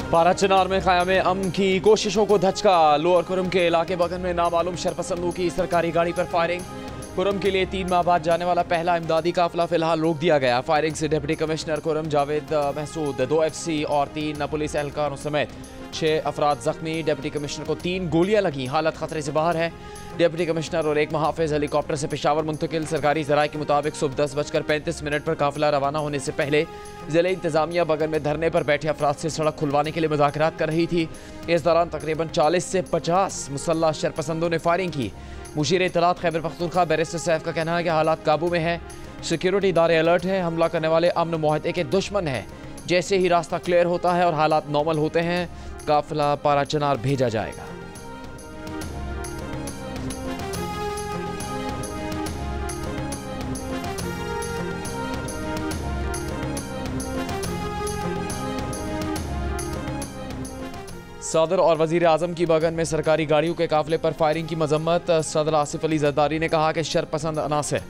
पारा चिनार में क़याम अमन की कोशिशों को धचका। लोअर कुरम के इलाके बगन में नामालूम शरपसंदों की सरकारी गाड़ी पर फायरिंग। कुरम के लिए 3 माह बाद जाने वाला पहला इमदादी काफिला फिलहाल रोक दिया गया। फायरिंग से deputy commissioner Kurram Javed Mahsud, 2 FC और 3 पुलिस एहलकारों समेत 6 अफराद जख्मी। डिप्टी कमिश्नर को 3 गोलियां लगी, हालत खतरे से बाहर है। डिप्टी कमिश्नर और 1 मुहाफिज हेलीकॉप्टर से पेशावर मुंतकिल। सरकारी ज़राए के मुताबिक सुबह 10:35 पर काफिला रवाना होने से पहले ज़िले इंतजामिया बगल में धरने पर बैठे अफराद से सड़क खुलवाने के लिए मुज़ाकरात कर रही थी। इस दौरान तकरीबन 40 से 50 मुसल्लह शरपसंदों ने फायरिंग की। मुशीर इत्तलात खैबर पख्तूनख्वा बैरिस्टर सैफ का कहना है कि हालात काबू में है, सिक्योरिटी इदारे अलर्ट हैं। हमला करने वाले अमन मुआहदे के दुश्मन हैं। जैसे ही रास्ता क्लियर होता है और हालात नॉर्मल होते हैं, काफिला पारा चिनार भेजा जाएगा। सदर और वजीर आजम की बगन में सरकारी गाड़ियों के काफिले पर फायरिंग की मजम्मत। सदर आसिफ अली जरदारी ने कहा कि शरपसंद अनासर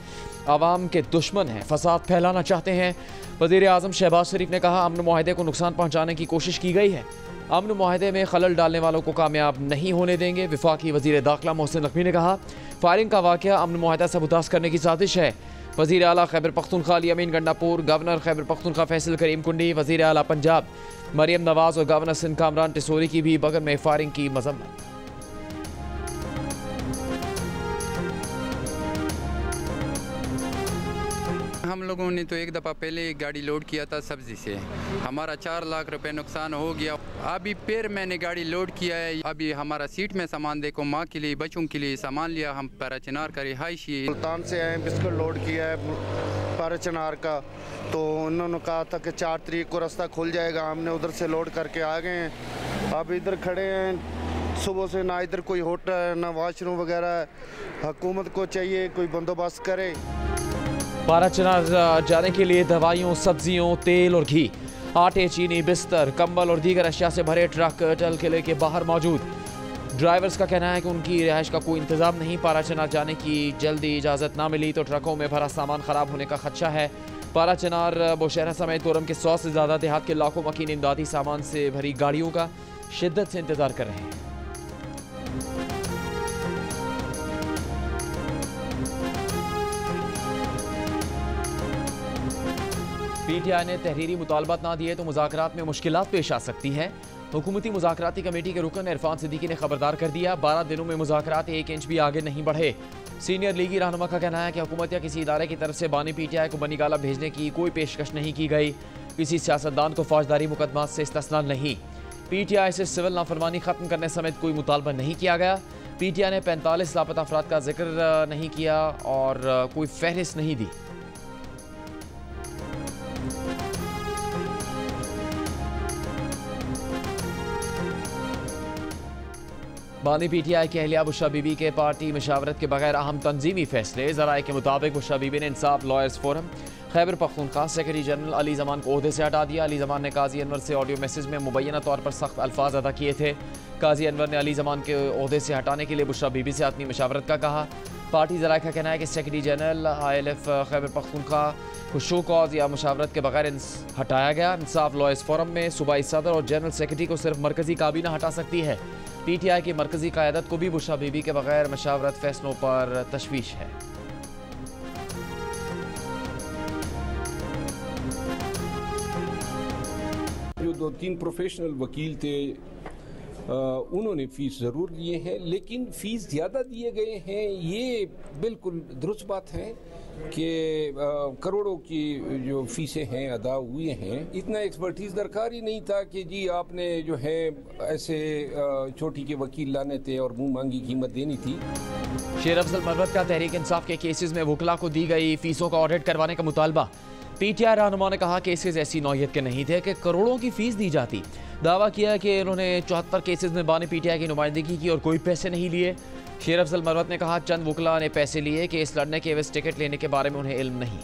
आवाम के दुश्मन हैं, फसाद फैलाना चाहते हैं। वजीर आजम शहबाज शरीफ ने कहा अमन मुआहदे को नुकसान पहुँचाने की कोशिश की गई है, अमन मुआहदे में खलल डालने वालों को कामयाब नहीं होने देंगे। वफाकी वजीर दाखिला मोहसिन नकवी ने कहा फायरिंग का वाक़या अमन मुआहदा सबूताज करने की साजिश है। वज़ीर आला खैबर पख्तूनख्वा अली अमीन गंडापुर, गवर्नर खैबर पख्तूनख्वा फैसल करीम कुंडी, वज़ीर आला पंजाब मरियम नवाज और गवर्नर सिंध कामरान टिसोरी की भी बगल में फायरिंग की मजम्मत। हम लोगों ने तो एक दफ़ा पहले एक गाड़ी लोड किया था सब्जी से, हमारा 4 लाख रुपए नुकसान हो गया। अभी फिर मैंने गाड़ी लोड किया है, अभी हमारा सीट में सामान देखो, माँ के लिए बच्चों के लिए सामान लिया। हम पारा चिनार का रिहायशी सुल्तान से आए, बिस्कुट लोड किया है पारा चिनार का, तो उन्होंने कहा था कि 4 तारीख को रास्ता खुल जाएगा। हमने उधर से लोड करके आ गए हैं, अब इधर खड़े हैं। सुबह से ना इधर कोई होटल है ना वॉशरूम वगैरह। हुकूमत को चाहिए कोई बंदोबस्त करे। पारा चिनार जाने के लिए दवाइयों, सब्जियों, तेल और घी, आटे, चीनी, बिस्तर, कंबल और दीगर अशिया से भरे ट्रक टल किले के बाहर मौजूद। ड्राइवर्स का कहना है कि उनकी रिहाइश का कोई इंतजाम नहीं। पारा चिनार जाने की जल्दी इजाज़त ना मिली तो ट्रकों में भरा सामान ख़राब होने का खदशा है। पारा चिनार बुशहरा समेत कोरम के 100 से ज़्यादा देहात के लाखों मकीन इमदादी सामान से भरी गाड़ियों का शिद्दत से इंतज़ार कर रहे हैं। PTI ने तहरीरी मुतालबात ना दिए तो मुज़ाकरात में मुश्किलात पेश आ सकती हैं। हुकूमती मुज़ाकराती कमेटी के रुकन इरफान सिद्दीकी ने खबरदार कर दिया, 12 दिनों में मुज़ाकरात 1 इंच भी आगे नहीं बढ़े। सीनियर लीगी रहनुमा का कहना है कि हुकूमत या किसी इदारे की तरफ से बानी PTI को बनी गाला भेजने की कोई पेशकश नहीं की गई। किसी सियासतदान को फौजदारी मुकदमात से इस्तिस्ना नहीं। PTI से सिविल नाफरमानी खत्म करने समेत कोई मुतालबा नहीं किया गया। PTI ने 45 लापता अफराद का जिक्र नहीं किया और कोई फहरिस्त नहीं दी। बानी PTI की अहलिया बुशरा बीबी के पार्टी मशावरत के बगैर अहम तंजीमी फैसले। ज़राए के मुताबिक बुशरा बीबी ने Insaf lawyers forum Khyber Pakhtunkhwa secretary general Ali Zaman को ओहदे से हटा दिया। अली ज़मान ने काजी अनवर से ऑडियो मैसेज में मुबैना तौर पर सख्त अल्फाज अदा किए थे। काजी अनवर ने अली ज़मान के ओहदे से हटाने के लिए बुशरा बीबी से आत्मी मशावरत का कहा। पार्टी ज़राए का कहना है कि secretary general ILF Khyber Pakhtunkhwa को शो कॉज या मशावरत के बगैर हटाया गया। इंसाफ लॉयर्स फोरम में सूबाई सदर और जनरल सेक्रेटरी को सिर्फ मरकजी काबीना हटा सकती है। PTI की मरकजी क़यादत को भी बुशरा बीबी के बगैर मशावरत फैसलों पर तशवीश है। जो 2-3 प्रोफेशनल वकील थे उन्होंने फ़ीस ज़रूर लिए हैं, लेकिन फ़ीस ज़्यादा दिए गए हैं। ये बिल्कुल दुरुस्त बात है कि करोड़ों की जो फ़ीसें हैं अदा हुए हैं। इतना एक्सपर्टीज़ दरकार ही नहीं था कि जी आपने जो है ऐसे छोटी के वकील लाने थे और मुँह मांगी कीमत देनी थी। शेर अफजल मरवत का तहरीक इंसाफ के केसेस में वकला को दी गई फ़ीसों का ऑडिट करवाने का मुतालबा। PTI रहनुमा ने कहा केसेस ऐसी नौयत के नहीं थे कि करोड़ों की फ़ीस दी जाती। दावा किया कि उन्होंने 74 केसेस में बानी PTI की नुमाइंदगी की और कोई पैसे नहीं लिए। शेर अफजल मरवत ने कहा चंद वकला ने पैसे लिए कि इस लड़ने के एवज टिकट लेने के बारे में उन्हें इल्म नहीं।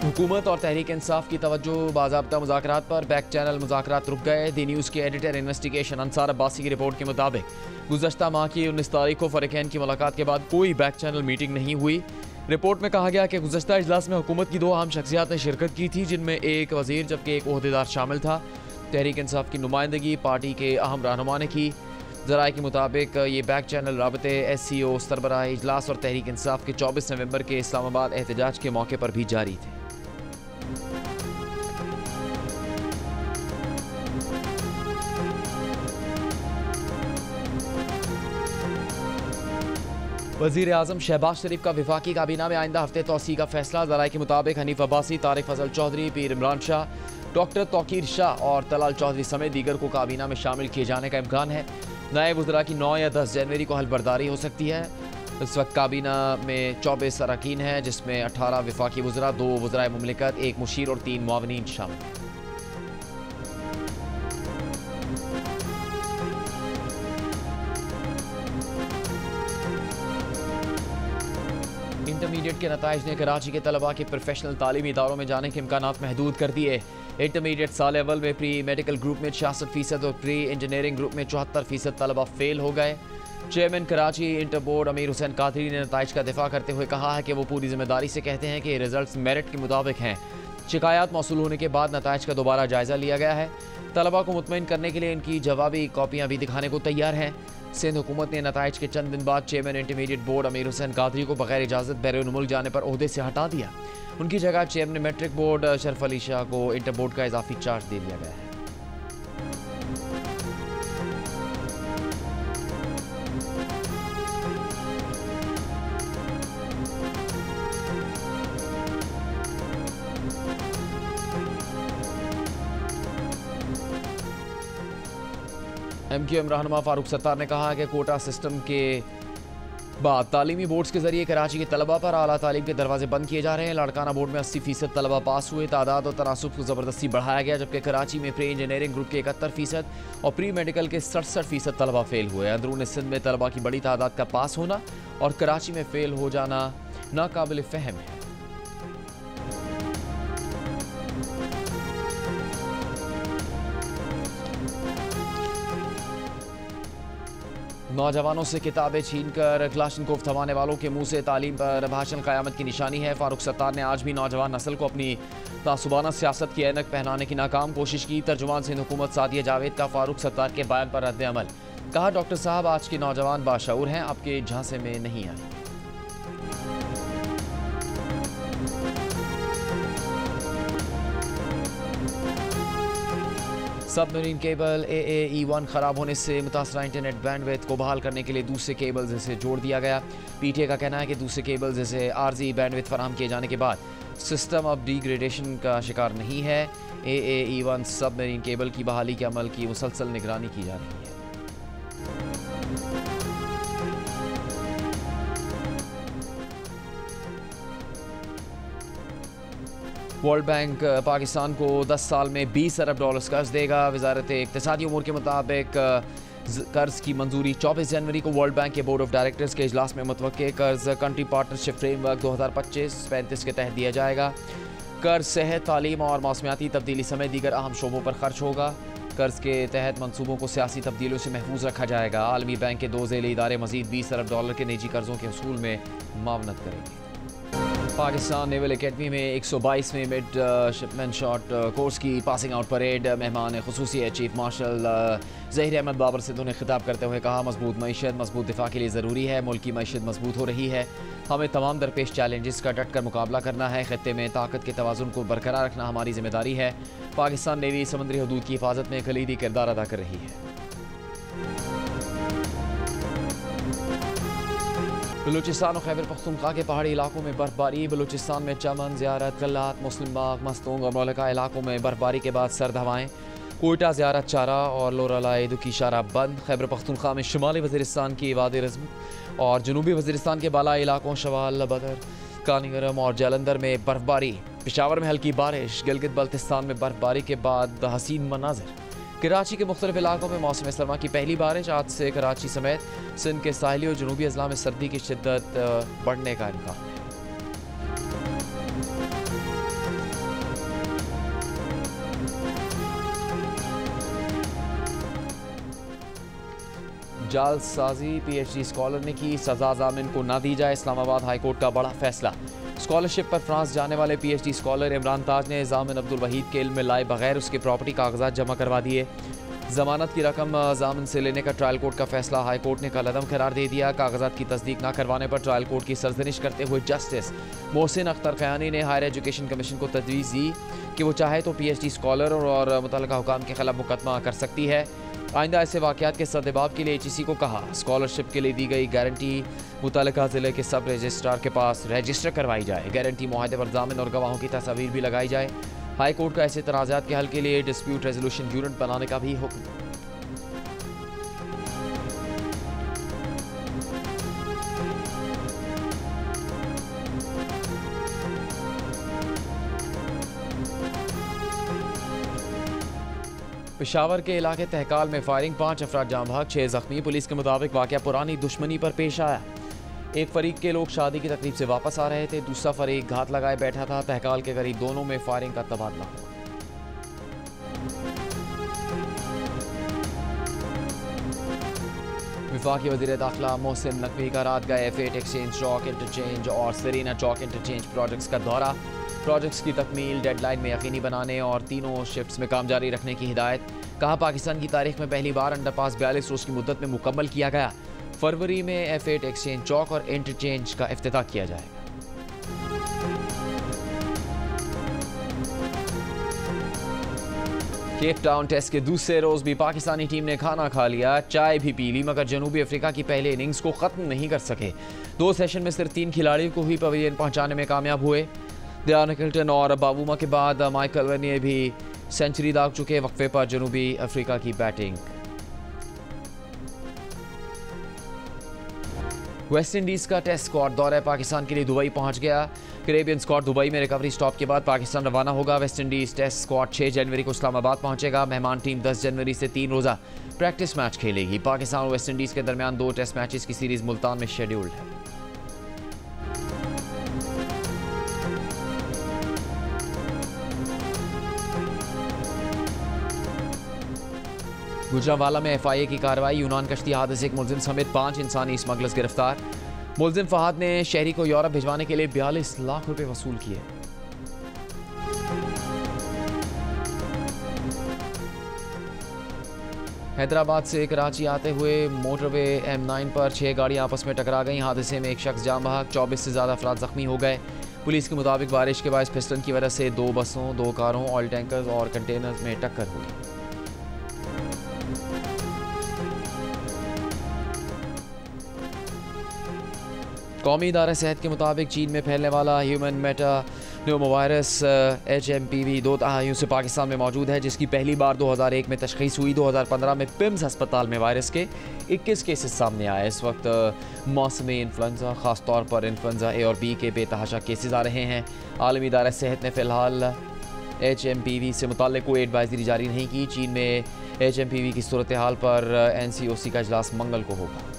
हुकूमत और तहरीक इंसाफ की तवज्जो बाज़ाब्ता मुज़ाकरात पर, बैक चैनल मुज़ाकरात रुक गए। दी न्यूज़ के एडिटर इन्वेस्टिगेशन अंसार अब्बासी की रिपोर्ट के मुताबिक गुज़श्ता माह की 19 तारीख को फ़रीक़ैन की मुलाकात के बाद कोई बैक चैनल मीटिंग नहीं हुई। रिपोर्ट में कहा गया कि गुज़श्ता इजलास में हुकूमत की 2 अहम शख्सियात ने शिरकत की थी, जिनमें एक वज़ीर जबकि एक ओहदेदार शामिल था। तहरीक इंसाफ की नुमाइंदगी पार्टी के अहम रहनुमा ने की। ज़राए के मुताबिक ये बैक चैनल राबते SCO सरबराह इजलास और तहरीक इंसाफ के 24 नवंबर के इस्लामाबाद एहतजाज के मौके पर भी जारी थे। वज़ीर आज़म शहबाज शरीफ का वफाकी काबीना में आइंदा हफ्ते तोसी का फैसला। ज़राए के मुताबिक हनीफ अब्बासी, तारिक फजल चौधरी, पीर इमरान शाह, डॉक्टर तौकीर शाह और तलाल चौधरी समेत दीगर को काबीना में शामिल किए जाने का इम्कान है। नए वज़रा की 9 या 10 जनवरी को हलबर्दारी हो सकती है। इस वक्त काबीना में 24 अरकान हैं, जिसमें 18 वफाकी वज़रा, 2 वज़राए मुमलिकत, 1 मुशीर और 3 मुआवनीन शामिल हैं। इंटरमीडिएट के नताइज ने कराची के तलबा के प्रोफेशनल तालीमी इदारों में जाने के इम्कानात महदूद कर दिए। इंटरमीडिएट साल अव्वल में प्री मेडिकल ग्रुप में 66% और प्री इंजीनियरिंग ग्रुप में 74% तलबा फेल हो गए। चेयरमैन कराची इंटर बोर्ड अमीर हुसैन कादरी ने नताइज का दिफा करते हुए कहा है कि वो पूरी जिम्मेदारी से कहते हैं कि रिजल्ट्स मेरिट के मुताबिक हैं। शिकायत मौसूल होने के बाद नताइज का दोबारा जायजा लिया गया है। तलबा को मुतमईन करने के लिए इनकी जवाबी कॉपियाँ भी दिखाने को तैयार हैं। सिंध हुकूमत ने नताइज के चंद दिन बाद चेयरमैन इंटरमीडिएट बोर्ड अमीर हुसैन कादरी को बगैर इजाज़त बैरून मुल्क जाने पर ओहदे से हटा दिया। उनकी जगह chairman matric board Sharaf Ali Shah को इंटर बोर्ड का इजाफी चार्ज दे दिया गया है। MQM रहनुमा फारूक सत्तार ने कहा कि कोटा सिस्टम के बाद तालीमी बोर्ड्स के जरिए कराची के तलबा पर आला तालीम के दरवाजे बंद किए जा रहे हैं। लाड़काना बोर्ड में 80% तलबा पास हुए। तादाद और तनासुब को ज़बरदस्ती बढ़ाया गया, जबकि कराची में प्री इंजीनियरिंग ग्रुप के 71% और प्री मेडिकल के 67% तलबा फेल हुए। अंदरून सिंध में तलबा की बड़ी तादाद का पास होना और कराची में फेल हो जाना नाकाबिल फ़हम है। नौजवानों से किताबें छीनकर क्लाशनकोफ थमाने वालों के मुंह से तालीम पर भाषण क़यामत की निशानी है। फारूक सत्तार ने आज भी नौजवान नस्ल को अपनी तासुबाना सियासत की ऐनक पहनाने की नाकाम कोशिश की। तर्जुमान सिंध हुकूमत सादिया जावेद का फारूक सत्तार के बयान पर रद्द अमल। कहा, डॉक्टर साहब आज के नौजवान बाशऊर हैं, आपके झांसे में नहीं आए। सबमरीन केबल AAE1 ख़राब होने से मुतासरा इंटरनेट बैंडविड्थ को बहाल करने के लिए दूसरे केबल्स से जोड़ दिया गया। PTA का कहना है कि दूसरे केबल्स से आर्जी बैंडविड्थ फराहम किए जाने के बाद सिस्टम अब डिग्रेडेशन का शिकार नहीं है। AAE1 सबमरीन केबल की बहाली के अमल की मुसलसल निगरानी की जा रही है। वर्ल्ड बैंक पाकिस्तान को 10 साल में 20 अरब डॉलर्स कर्ज देगा। वजारत इक्तिसादी उमूर के मुताबिक कर्ज की मंजूरी 24 जनवरी को वर्ल्ड बैंक के बोर्ड ऑफ डायरेक्टर्स के इजलास में मुतवक्के। कर्ज कंट्री पार्टनरशिप फ्रेमवर्क 2025-35 के तहत दिया जाएगा। कर्ज सेहत, तालीम और मौसमियाती तब्दीली समेत दीगर अहम शोबों पर खर्च होगा। कर्ज के तहत मनसूबों को सियासी तब्दीलियों से महफूज रखा जाएगा। आलमी बैंक के 2 ज़ेली इदारे मजीद 20 अरब डॉलर के निजी कर्जों के हसूल में मावनत करेंगे। पाकिस्तान नेवल एकेडमी में 122वें मिड शिपमैन शॉट कोर्स की पासिंग आउट परेड। मेहमान खुसूसी है चीफ मार्शल ज़हीर अहमद बाबर सिद्धू ने खिताब करते हुए कहा, मजबूत मईशत मजबूत दिफा के लिए ज़रूरी है। मुल्क की मईशत मजबूत हो रही है, हमें तमाम दरपेश चैलेंजेस का डट कर मुकाबला करना है। खत्ते में ताकत के तवाज़ुन को बरकरार रखना हमारी जिम्मेदारी है। पाकिस्तान नेवी समुद्री हदूद की हिफाजत में कलीदी किरदार अदा कर रही है। बलूचिस्तान और खैबर पख्तूनख्वा के पहाड़ी इलाकों में बर्फबारी। बलूचिस्तान में चमन, ज़ियारत, कल्लात, मुस्लिम बाग, मस्तूंग और मौलका इलाकों में बर्फबारी के बाद सर्द हवाएं। कोयटा, ज़ियारत, चारा और लोरालाई दुकी शारा बंद। खैबर पख्तूनख्वा में शुमाली वज़ीरिस्तान की वादी रज़्म और जनूबी वज़ीरिस्तान के बालाई इलाकों शवाल, बदर, कानीगरम और जालंधर में बर्फबारी। पेशावर में हल्की बारिश। गिलगित बल्तिस्तान में बर्फबारी के बाद हसीन मनाजिर। कराची के मुख्तलिफ इलाकों में मौसम सरमा की पहली बारिश। आज से कराची समेत सिंध के साहिली और जनूबी अजला में सर्दी की शिद्दत बढ़ने का इम्कान है। जालसाजी PhD स्कॉलर ने की, सजा जामिन को ना दी जाए। इस्लामाबाद हाई कोर्ट का बड़ा फैसला। स्कॉलरशिप पर फ्रांस जाने वाले PhD स्कॉलर इमरान ताज ने जामिन अब्दुल वहीद के इल्म में लाए बगैर उसके प्रॉपर्टी कागजात जमा करवा दिए। जमानत की रकम जामिन से लेने का ट्रायल कोर्ट का फैसला हाई कोर्ट ने कलअदम करार दे दिया। कागजात की तस्दीक न करवाने पर ट्रायल कोर्ट की सरजनिश करते हुए जस्टिस मोहसिन अख्तर खयानी ने हायर एजुकेशन कमीशन को तजवीज़ दी कि वो चाहे तो PhD स्कॉलर और मुतल्लिका हुकाम के खिलाफ मुकदमा कर सकती है। आइंदा ऐसे वाक़यात के सद्देबाब के लिए HEC को कहा स्कॉलरशिप के लिए दी गई गारंटी मुतल्लिका ज़िले के सब रजिस्ट्रार के पास रजिस्टर करवाई जाए। गारंटी मुआहदे पर जामिन और गवाहों की तस्वीर भी लगाई जाए। हाई कोर्ट का ऐसे तनाज़ात के हल के लिए डिस्प्यूट रेजोल्यूशन यूनिट बनाने का भी हुक्म। पेशावर के इलाके तहकाल में फायरिंग, 5 अफराद जाम भाग, 6 जख्मी। पुलिस के मुताबिक वाक़या पुरानी दुश्मनी पर पेश आया। एक फरीक के लोग शादी की तकरीब से वापस आ रहे थे, दूसरा फरीक घात लगाए बैठा था। तहकाल के करीब दोनों में फायरिंग का तबादला हुआ। वफाकी वज़ीर दाखिला मोहसिन नकवी का रात गए F8 एक्सचेंज चौक इंटरचेंज और सरीना चौक इंटरचेंज प्रोजेक्ट्स का दौरा। प्रोजेक्ट्स की तकमील डेडलाइन में यकीनी बनाने और तीनों शिफ्ट्स में काम जारी रखने की हिदायत। कहा पाकिस्तान की तारीख में पहली बार अंडरपास 42 रोज़ की मुद्दत में मुकम्मल किया गया। फरवरी में F8 एक्सचेंज चौक और इंटरचेंज का इफ्तिताह किया जाएगा। केप टाउन टेस्ट के दूसरे रोज भी पाकिस्तानी टीम ने खाना खा लिया, चाय भी पी ली, मगर जनूबी अफ्रीका की पहले इनिंग्स को खत्म नहीं कर सके। 2 सेशन में सिर्फ 3 खिलाड़ियों को ही पवेलियन पहुंचाने में कामयाब हुए। डियान किल्टन और बाबूमा के बाद माइकल वर्नियर भी सेंचुरी दाग चुके। वक्फे पर जनूबी अफ्रीका की बैटिंग। वेस्ट इंडीज का टेस्ट स्क्वाड दौरे पाकिस्तान के लिए दुबई पहुंच गया। कैरेबियन स्क्वाड दुबई में रिकवरी स्टॉप के बाद पाकिस्तान रवाना होगा। वेस्ट इंडीज टेस्ट स्क्वाड 6 जनवरी को इस्लामाबाद पहुंचेगा। मेहमान टीम 10 जनवरी से 3 रोज़ा प्रैक्टिस मैच खेलेगी। पाकिस्तान और वेस्ट इंडीज के दरमियान 2 टेस्ट मैचेस की सीरीज मुल्तान में शेड्यूल्ड है। गुजरांवाला में FIA की कार्रवाई। यूनान कश्ती हादसे एक मुलजिम समेत 5 इंसानी स्मगलर्स गिरफ्तार। मुलजिम फहद ने शहरी को यूरोप भिजवाने के लिए 42 लाख रुपए वसूल किए। हैदराबाद से कराची आते हुए मोटरवे M9 पर 6 गाड़ियां आपस में टकरा गईं। हादसे में एक शख्स जाम बहक, 24 से ज़्यादा अफराद जख्मी हो गए। पुलिस के मुताबिक बारिश के बायस फिसलन की वजह से 2 बसों, 2 कारों, ऑयल टैंकर्स और कंटेनर्स में टक्कर हुई। कौमी इदारा सेहत के मुताबिक चीन में फैलने वाला ह्यूमन मेटानोमो वायरस HMPV 2 दहाइयों से पाकिस्तान में मौजूद है, जिसकी पहली बार 2001 में तशखीस हुई। 2015 में पिम्स अस्पताल में वायरस के 21 केसेस सामने आए। इस वक्त मौसमी इन्फ्लुएंजा, ख़ासतौर पर इन्फ्लुएंजा A और B के बेतहाशा केसेस आ रहे हैं। आलमी इदारा सेहत ने फ़िलहाल HMPV से मुताल्लिक़ कोई एडवाइजरी जारी नहीं की। चीन में HMPV की सूरत हाल पर NCOC का इजलास मंगल को होगा।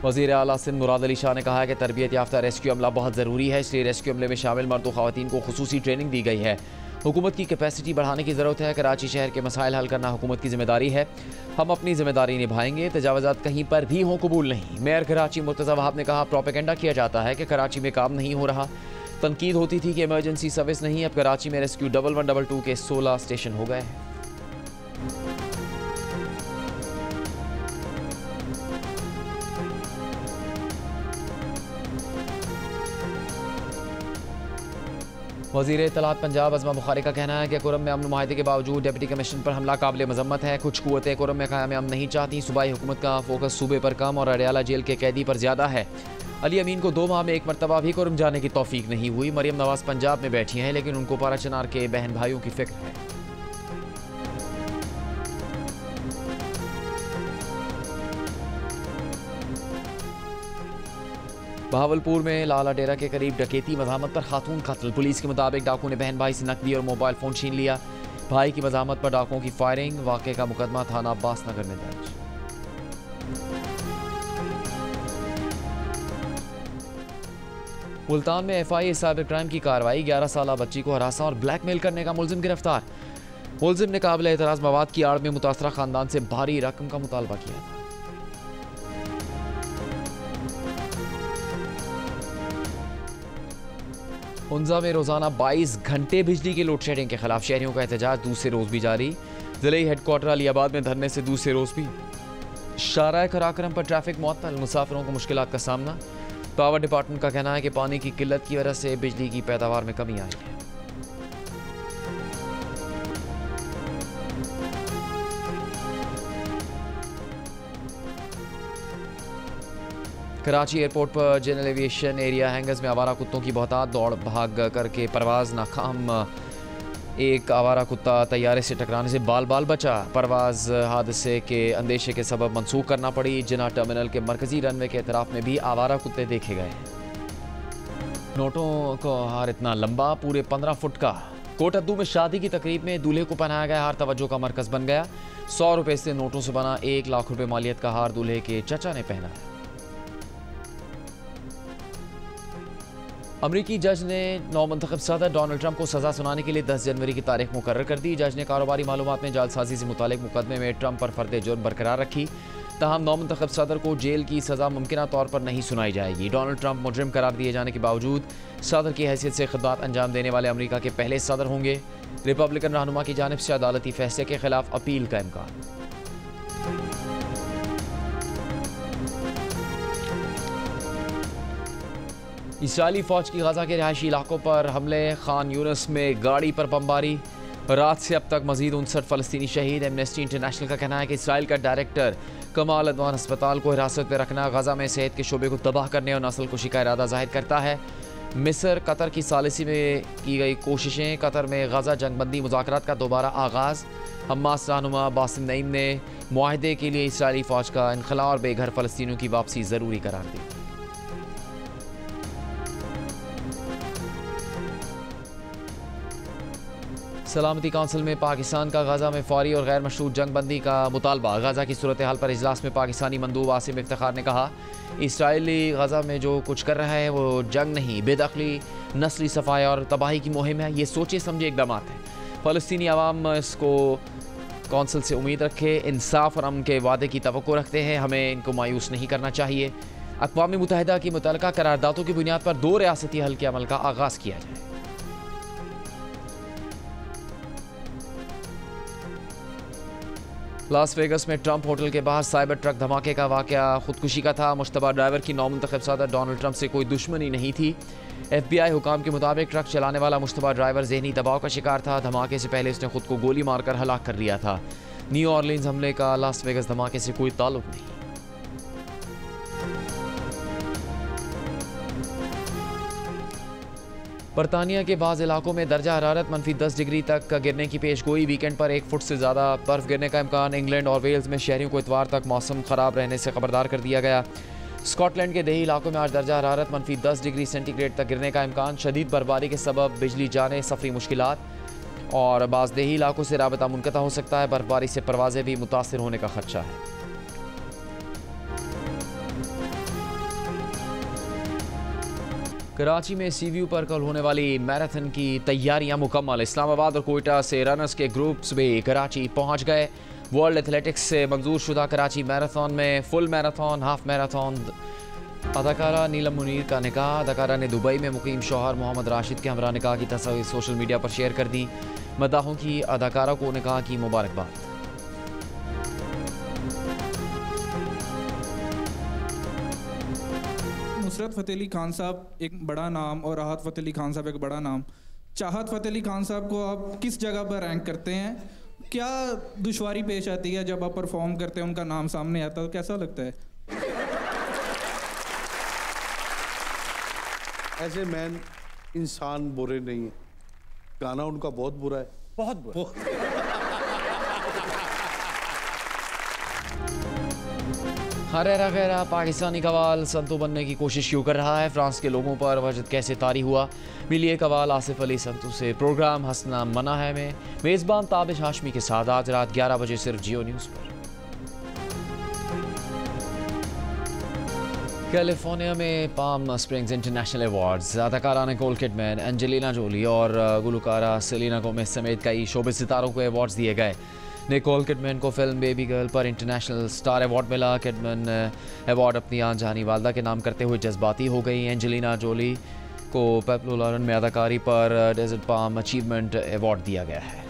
वज़ीर आला सिंध मुराद अली शाह ने कहा है कि तरबियत याफ्ता रेस्क्यू अमला बहुत ज़रूरी है, इसलिए रेस्क्यू अमले में शामिल मर्द व ख़वातीन को खुसूसी ट्रेनिंग दी गई है। हुकूमत की कैपेसिटी बढ़ाने की ज़रूरत है। कराची शहर के मसाइल हल करना हुकूमत की जिम्मेदारी है। हम अपनी जिम्मेदारी निभाएंगे। तजावुज़ात कहीं पर भी हों कबूल नहीं। मेयर कराची मुर्तज़ा वहाब ने कहा प्रोपेगेंडा किया जाता है कि कराची में काम नहीं हो रहा। तनकीद होती थी कि इमरजेंसी सर्विस नहीं। अब कराची में रेस्क्यू 1112 के 16 स्टेशन हो गए हैं। वज़ीर इत्तलात पंजाब अज़मा बुखारी का कहना है कि कुरम में अमन मुआहदे के बावजूद डिप्टी कमिश्नर पर हमला काबिल मजम्मत है। कुछ कुव्वतें कुरम में क़याम अमन नहीं चाहती। सूबाई हुकूमत का फोकस सूबे पर कम और अडयाला जेल के कैदी पर ज़्यादा है। अली अमीन को 2 माह में एक मरतबा भी कुरम जाने की तौफीक नहीं हुई। मरियम नवाज पंजाब में बैठी हैं, लेकिन उनको पाराचनार के बहन भाइयों की फिक्र है। बहावलपुर में लाला डेरा के करीब डकैती मज़ामत पर खातून कत्ल। पुलिस के मुताबिक डाकू ने बहन भाई से नकदी और मोबाइल फ़ोन छीन लिया। भाई की मज़ामत पर डाकुओं की फायरिंग। वाक़े का मुकदमा थाना अब्बास नगर में दर्ज। मुल्तान में FIA साइबर क्राइम की कार्रवाई। 11 साला बच्ची को हरासा और ब्लैकमेल करने का मुलजिम गिरफ्तार। मुलजिम ने काबिल एतराज़ मवाद की आड़ में मुतासरा खानदान से भारी रकम का मुतालबा किया था। हुंजा में रोजाना 22 घंटे बिजली की लोड शेडिंग के खिलाफ शहरियों का एहतजाज दूसरे रोज भी जारी। जिले हेडक्वार्टर अलियाबाद में धरने से दूसरे रोज भी शाहराह कराक्रम पर ट्रैफिक मुअत्तल, मुसाफिरों को मुश्किलात का सामना। पावर डिपार्टमेंट का कहना है कि पानी की किल्लत की वजह से बिजली की पैदावार में कमी आई है। कराची एयरपोर्ट पर जनरल एविएशन एरिया हैंगर्स में आवारा कुत्तों की बहुतात, दौड़ भाग करके परवाज नाकाम। एक आवारा कुत्ता तैयारे से टकराने से बाल बाल बचा। परवाज हादसे के अंदेशे के सबब मंसूख करना पड़ी। जिना टर्मिनल के मरकजी रनवे के इतराफ में भी आवारा कुत्ते देखे गए। नोटों का हार इतना लंबा, पूरे 15 फुट का। कोटद्दू में शादी की तकरीब में दूल्हे को पहनाया गया हार तवज्जो का मरकज बन गया। 100 रुपए से नोटों से बना 1 लाख रुपए मालियत का हार दूल्हे के चचा ने पहना है। अमरीकी जज ने नौमंतखब सदर डोनाल्ड ट्रंप को सजा सुनाने के लिए 10 जनवरी की तारीख मुकर्रर कर दी। जज ने कारोबारी मालूमात में जालसाजी से मुतालिक मुकदमे में ट्रंप पर फर्द जुर्म बरकरार रखी। तहम नौमंतखब सदर को जेल की सजा मुमकिना तौर पर नहीं सुनाई जाएगी। डोनाल्ड ट्रंप मुजरिम करार दिए जाने के बावजूद सदर की हैसियत से खिदमत अंजाम देने वाले अमरीका के पहले सदर होंगे। रिपब्लिकन रहनुमा की जानिब से अदालती फैसले के खिलाफ अपील का इम्कान। इसराइली फौज की गजा के रिहायशी इलाकों पर हमले। खान यूनिस में गाड़ी पर बमबारी। रात से अब तक मजीद 59 फ़लस्तीनी शहीद। एमनेस्टी इंटरनेशनल का कहना है कि इसराइल का डायरेक्टर कमाल अदवान अस्पताल को हिरासत में रखना गजा में सेहत के शोबे को तबाह करने और नस्ल कुशी का इरादा जाहिर करता है। मिस्र कतर की सालिसी में की गई कोशिशें। कतर में गजा जंगबंदी मुज़ाकरात का दोबारा आगाज़। हमास रहनुमा बासिम नईम ने मुआहदे के लिए इसराइली फ़ौज का इनखला और बेघर फ़लस्तीनियों की वापसी ज़रूरी करार दी। सलामती काउंसिल में पाकिस्तान का गजा में फौरी और गैर मशरूत जंग बंदी का मुतालबा। गजा की सूरत हाल पर इजलास में पाकिस्तानी मंदूब आसिम इफ्तिखार ने कहा, इसराइली गजा में जो कुछ कर रहा है वो जंग नहीं, बेदखली, नस्ली सफाई और तबाही की मुहिम है। ये सोचे समझे इकदाम है। फ़लस्तीनी अवाम इसको कौंसिल से उम्मीद रखे, इंसाफ और अमन के वादे की तवक्को रखते हैं। हमें इनको मायूस नहीं करना चाहिए। अक़वाम मुत्तहिदा की मुतल्लिका करारदादों की बुनियाद पर 2 रियासती हल के अमल का आगाज़ किया जाए। लास वेगस में ट्रंप होटल के बाहर साइबर ट्रक धमाके का वाकया खुदकुशी का था। मुश्तबा ड्राइवर की नौमुंतखब सदर डोनाल्ड ट्रंप से कोई दुश्मनी नहीं थी। FBI हुकाम के मुताबिक ट्रक चलाने वाला मुश्तबा ड्राइवर ज़हनी दबाव का शिकार था। धमाके से पहले उसने खुद को गोली मारकर हलाक कर लिया था। न्यू ऑरलीन्स हमले का लास वेगस धमाके से कोई ताल्लुक नहीं। बरतानिया के बाज़ इलाकों में दर्जा हरारत -10 डिग्री तक गिरने की पेशगोई। वीकेंड पर 1 फुट से ज़्यादा बर्फ़ गिरने का इम्कान। इंग्लैंड और वेल्स में शहरियों को इतवार तक मौसम ख़राब रहने से खबरदार कर दिया गया। स्कॉटलैंड के देही इलाकों में आज दर्जा हरारत -10 डिग्री सेंटीग्रेड तक गिरने का इम्कान। शदीद बर्फबारी के सबब बिजली जाने, सफरी मुश्किलात और बाज़ देही इलाकों से राबता मुनक़ता हो सकता है। बर्फबारी से परवाज़ें भी मुतासिर होने का खदशा है। कराची में CVU पर कल होने वाली मैराथन की तैयारियां मुकम्मल। इस्लामाबाद और कोयटा से रनर्स के ग्रुप्स भी कराची पहुंच गए। वर्ल्ड एथलेटिक्स से मंजूर शुदा कराची मैराथन में फुल मैराथन, हाफ मैराथन। अदाकारा नीलम मुनीर का निकाह। अदाकारा ने दुबई में मुकीम शौहर मोहम्मद राशिद के हमरा निकाह की तस्वीर सोशल मीडिया पर शेयर कर दी। मदाहों की अदाकारा को निकाह की मुबारकबाद। नुसरत फ़तेह अली खान साहब एक बड़ा नाम और राहत फ़तेह अली खान साहब एक बड़ा नाम। चाहत फ़तेह अली खान साहब को आप किस जगह पर रैंक करते हैं? क्या दुश्वारी पेश आती है जब आप परफॉर्म करते हैं, उनका नाम सामने आता है तो कैसा लगता है? ऐसे मैन इंसान बुरे नहीं है, गाना उनका बहुत बुरा है, बहुत बुरा। खैरा खैरा पाकिस्तानी कवाल संतु बनने की कोशिश क्यों कर रहा है? फ्रांस के लोगों पर वजद कैसे तारी हुआ? मिलिए कवाल आसिफ अली संतु से। प्रोग्राम हंसना मना है में मेज़बान ताबिश हाशमी के साथ आज रात 11 बजे सिर्फ जियो न्यूज़ पर। कैलिफोर्निया में पाम स्प्रिंग्स इंटरनेशनल अवार्ड्स अदाकारा निकोल किडमैन, एंजेलिना जोली और गुलकारा सेलेना गोमेज समेत कई शोबे सितारों को अवार्ड्स दिए गए। निकोल किडमैन को फिल्म बेबी गर्ल पर इंटरनेशनल स्टार अवार्ड मिला। किडमैन अवार्ड अपनी आन जानी वालदा के नाम करते हुए जज्बाती हो गई। एंजेलिना जोली को पेप्लो लॉरेन में अदाकारी पर डेजर्ट पाम अचीवमेंट अवार्ड दिया गया है।